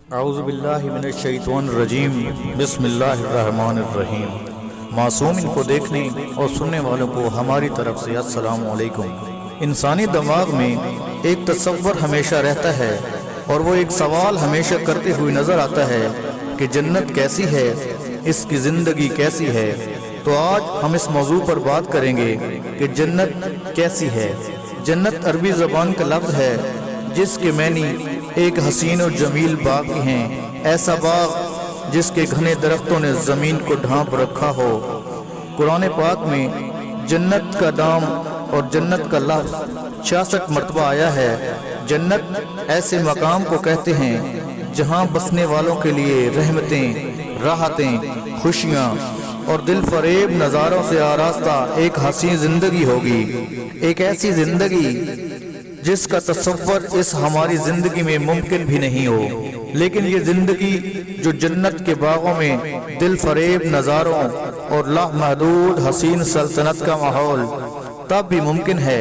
اعوذ باللہ من الشیطان الرجیم بسم اللہ الرحمن الرحیم۔ معصومین کو دیکھنے اور سننے والوں کو ہماری طرف سے السلام علیکم۔ انسانی دماغ میں ایک تصور ہمیشہ رہتا ہے اور وہ ایک سوال ہمیشہ کرتے ہوئے نظر آتا ہے کہ جنت کیسی ہے، اس کی زندگی کیسی ہے۔ تو آج ہم اس موضوع پر بات کریں گے کہ جنت کیسی ہے۔ جنت عربی زبان کا لفظ ہے جس کے معنی ایک حسین و جمیل باغ ہیں، ایسا باغ جس کے گھنے درختوں نے زمین کو ڈھانپ رکھا ہو۔ قرآن پاک میں جنت کا نام اور جنت کا لفظ 66 مرتبہ آیا ہے۔ جنت ایسے مقام کو کہتے ہیں جہاں بسنے والوں کے لیے رحمتیں، راحتیں، خوشیاں اور دل فریب نظاروں سے آراستہ ایک حسین زندگی ہوگی، ایک ایسی زندگی جس کا تصور اس ہماری زندگی میں ممکن بھی نہیں ہو، لیکن یہ زندگی جو جنت کے باغوں میں دل فریب نظاروں اور لامحدود حسین سلطنت کا ماحول تب بھی ممکن ہے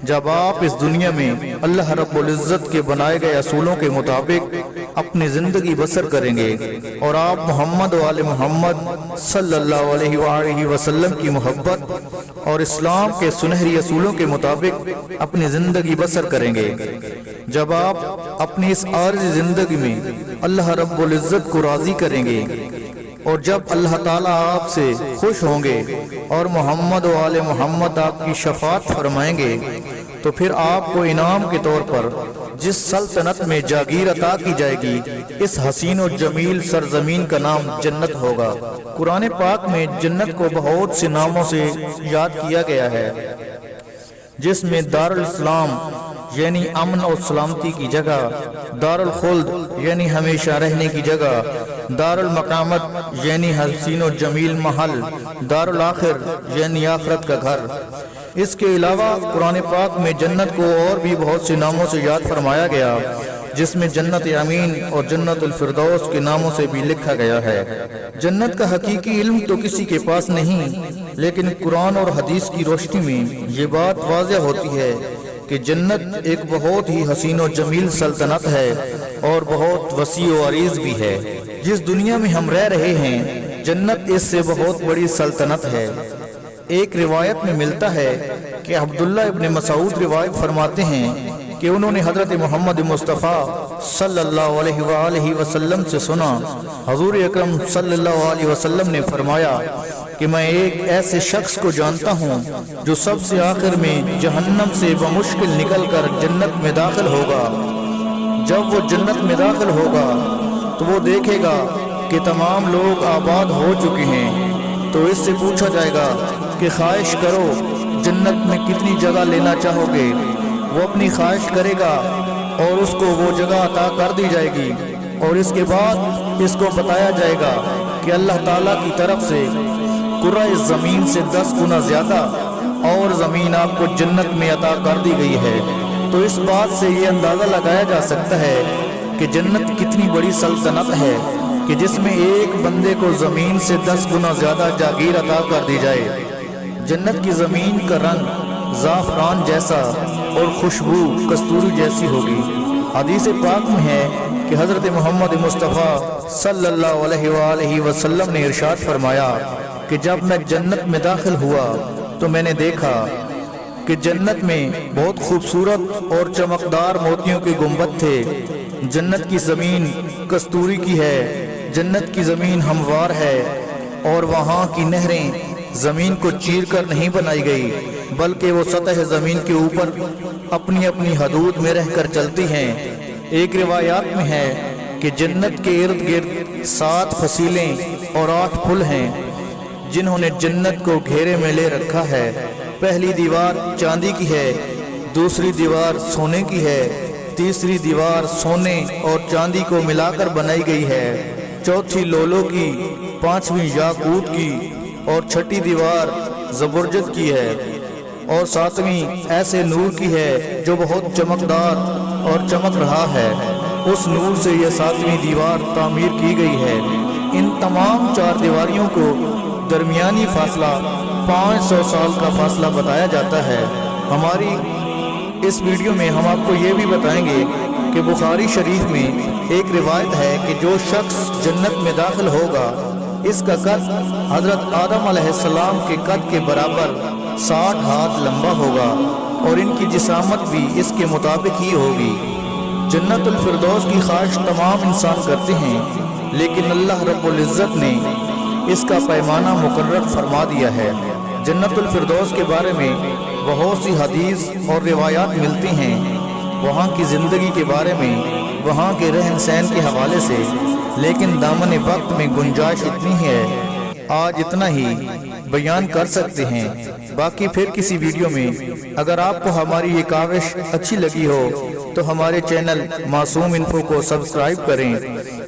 جب آپ اس دنیا میں اللہ رب العزت کے بنائے گئے اصولوں کے مطابق اپنی زندگی بسر کریں گے اور آپ محمد و آل محمد صلی اللہ علیہ وآلہ وسلم کی محبت اور اسلام کے سنہری اصولوں کے مطابق اپنی زندگی بسر کریں گے۔ جب آپ اپنی اس عارضی زندگی میں اللہ رب العزت کو راضی کریں گے اور جب اللہ تعالیٰ آپ سے خوش ہوں گے اور محمد و آل محمد آپ کی شفاعت فرمائیں گے تو پھر آپ کو انعام کے طور پر جس سلطنت میں جاگیر عطا کی جائے گی، اس حسین و جمیل سرزمین کا نام جنت ہوگا۔ قرآن پاک میں جنت کو بہت سے ناموں سے یاد کیا گیا ہے، جس میں دارالاسلام یعنی امن اور سلامتی کی جگہ، دارالخلد یعنی ہمیشہ رہنے کی جگہ، دارالمقامت یعنی حسین و جمیل محل، دارالآخر یعنی آخرت کا گھر۔ اس کے علاوہ قرآن پاک میں جنت کو اور بھی بہت سے ناموں سے یاد فرمایا گیا، جس میں جنت امین اور جنت الفردوس کے ناموں سے بھی لکھا گیا ہے۔ جنت کا حقیقی علم تو کسی کے پاس نہیں، لیکن قرآن اور حدیث کی روشنی میں یہ بات واضح ہوتی ہے کہ جنت ایک بہت ہی حسین و جمیل سلطنت ہے اور بہت وسیع و عریض بھی ہے۔ جس دنیا میں ہم رہ رہے ہیں، جنت اس سے بہت بڑی سلطنت ہے۔ ایک روایت میں ملتا ہے کہ عبداللہ ابن مسعود روایت فرماتے ہیں کہ انہوں نے حضرت محمد مصطفیٰ صلی اللہ علیہ وآلہ وسلم سے سنا، حضور اکرم صلی اللہ علیہ وسلم نے فرمایا کہ میں ایک ایسے شخص کو جانتا ہوں جو سب سے آخر میں جہنم سے بمشکل نکل کر جنت میں داخل ہوگا۔ جب وہ جنت میں داخل ہوگا تو وہ دیکھے گا کہ تمام لوگ آباد ہو چکے ہیں، تو اس سے پوچھا جائے گا کہ خواہش کرو جنت میں کتنی جگہ لینا چاہو گے۔ وہ اپنی خواہش کرے گا اور اس کو وہ جگہ عطا کر دی جائے گی، اور اس کے بعد اس کو بتایا جائے گا کہ اللہ تعالیٰ کی طرف سے کرۂ زمین سے 10 گنا زیادہ اور زمین آپ کو جنت میں عطا کر دی گئی ہے۔ تو اس بات سے یہ اندازہ لگایا جا سکتا ہے کہ جنت کتنی بڑی سلطنت ہے کہ جس میں ایک بندے کو زمین سے 10 گنا زیادہ جاگیر عطا کر دی جائے۔ جنت کی زمین کا رنگ زعفران جیسا اور خوشبو کستوری جیسی ہوگی۔ حدیث پاک میں ہے کہ حضرت محمد مصطفیٰ صلی اللہ علیہ وآلہ وسلم نے ارشاد فرمایا کہ جب میں جنت میں داخل ہوا تو میں نے دیکھا کہ جنت میں بہت خوبصورت اور چمکدار موتیوں کے گنبد تھے۔ جنت کی زمین کستوری کی ہے، جنت کی زمین ہموار ہے اور وہاں کی نہریں زمین کو چیر کر نہیں بنائی گئی، بلکہ وہ سطح زمین کے اوپر اپنی اپنی حدود میں رہ کر چلتی ہیں۔ ایک روایات میں ہے کہ جنت کے ارد گرد 7 فصیلیں اور 8 پل ہیں جنہوں نے جنت کو گھیرے میں لے رکھا ہے۔ پہلی دیوار چاندی کی ہے، دوسری دیوار سونے کی ہے، تیسری دیوار سونے اور چاندی کو ملا کر بنائی گئی ہے، چوتھی لولو کی، پانچویں یاقوت کی اور چھٹی دیوار زبرجد کی ہے، اور ساتویں ایسے نور کی ہے جو بہت چمکدار اور چمک رہا ہے۔ اس نور سے یہ 7ویں دیوار تعمیر کی گئی ہے۔ ان تمام 4 دیواریوں کو درمیانی فاصلہ 500 سال کا فاصلہ بتایا جاتا ہے۔ ہماری اس ویڈیو میں ہم آپ کو یہ بھی بتائیں گے کہ کہ بخاری شریف میں ایک روایت ہے کہ جو شخص جنت میں داخل ہوگا اس کا قد حضرت آدم علیہ السلام کے قد کے برابر 60 ہاتھ لمبا ہوگا اور ان کی جسامت بھی اس کے مطابق ہی ہوگی۔ جنت الفردوس کی خواہش تمام انسان کرتے ہیں، لیکن اللہ رب العزت نے اس کا پیمانہ مقرر فرما دیا ہے۔ جنت الفردوس کے بارے میں بہت سی حدیث اور روایات ملتی ہیں، وہاں کی زندگی کے بارے میں، وہاں کے رہن سہن کے حوالے سے، لیکن دامن وقت میں گنجائش اتنی ہے، آج اتنا ہی بیان کر سکتے ہیں۔ باقی پھر کسی ویڈیو میں اگر آپ کو ہماری یہ کاوش اچھی لگی ہو تو ہمارے چینل معصوم انفو کو سبسکرائب کریں۔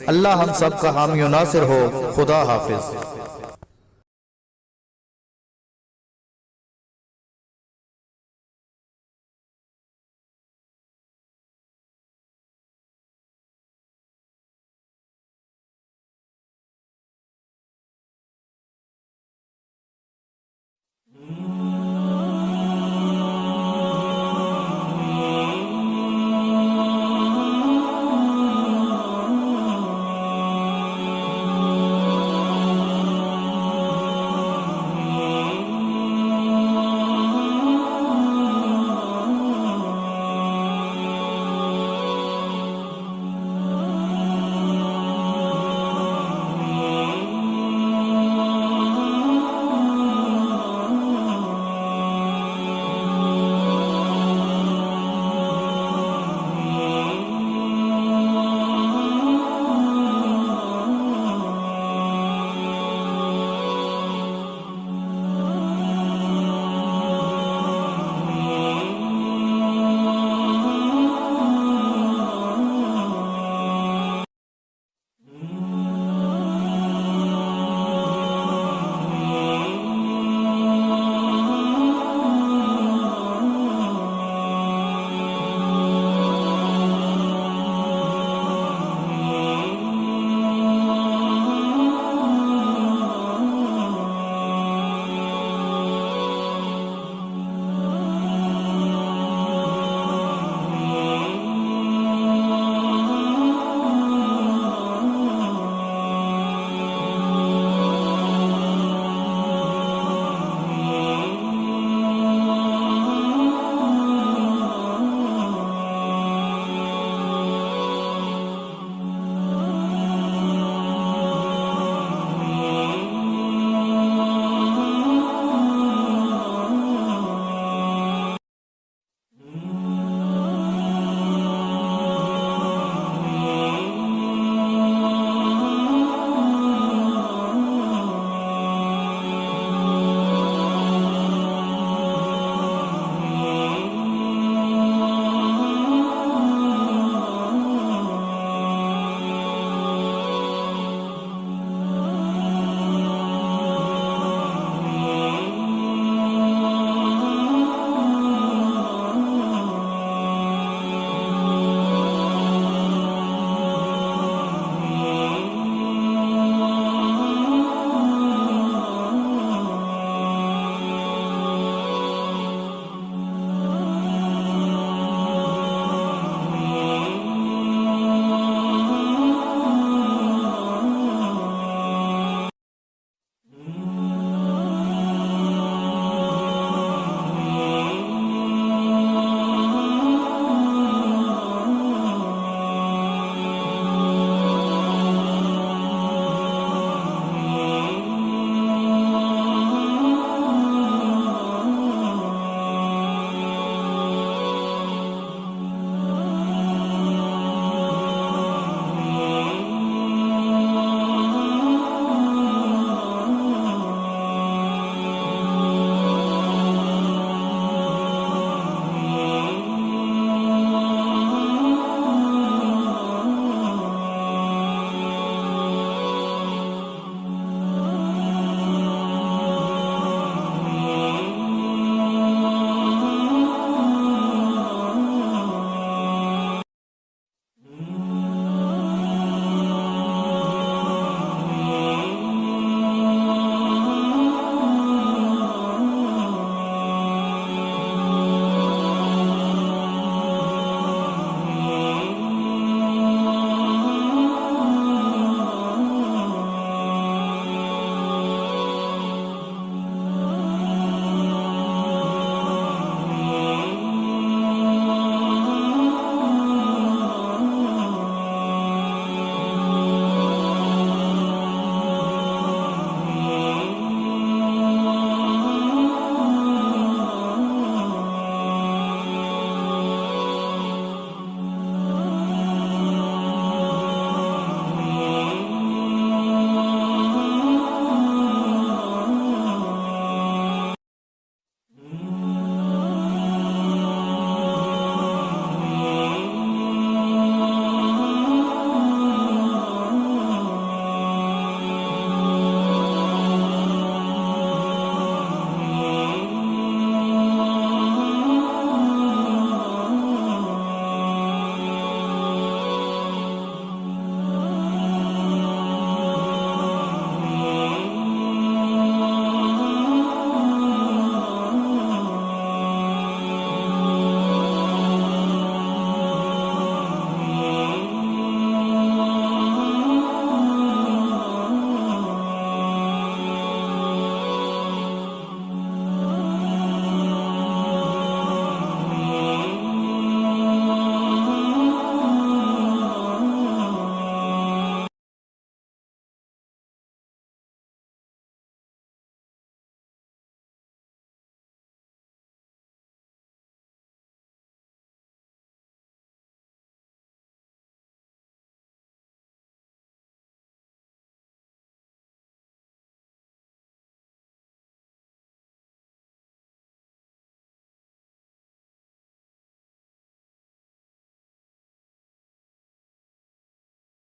اللہ ہم سب کا حامی و ناصر ہو۔ خدا حافظ۔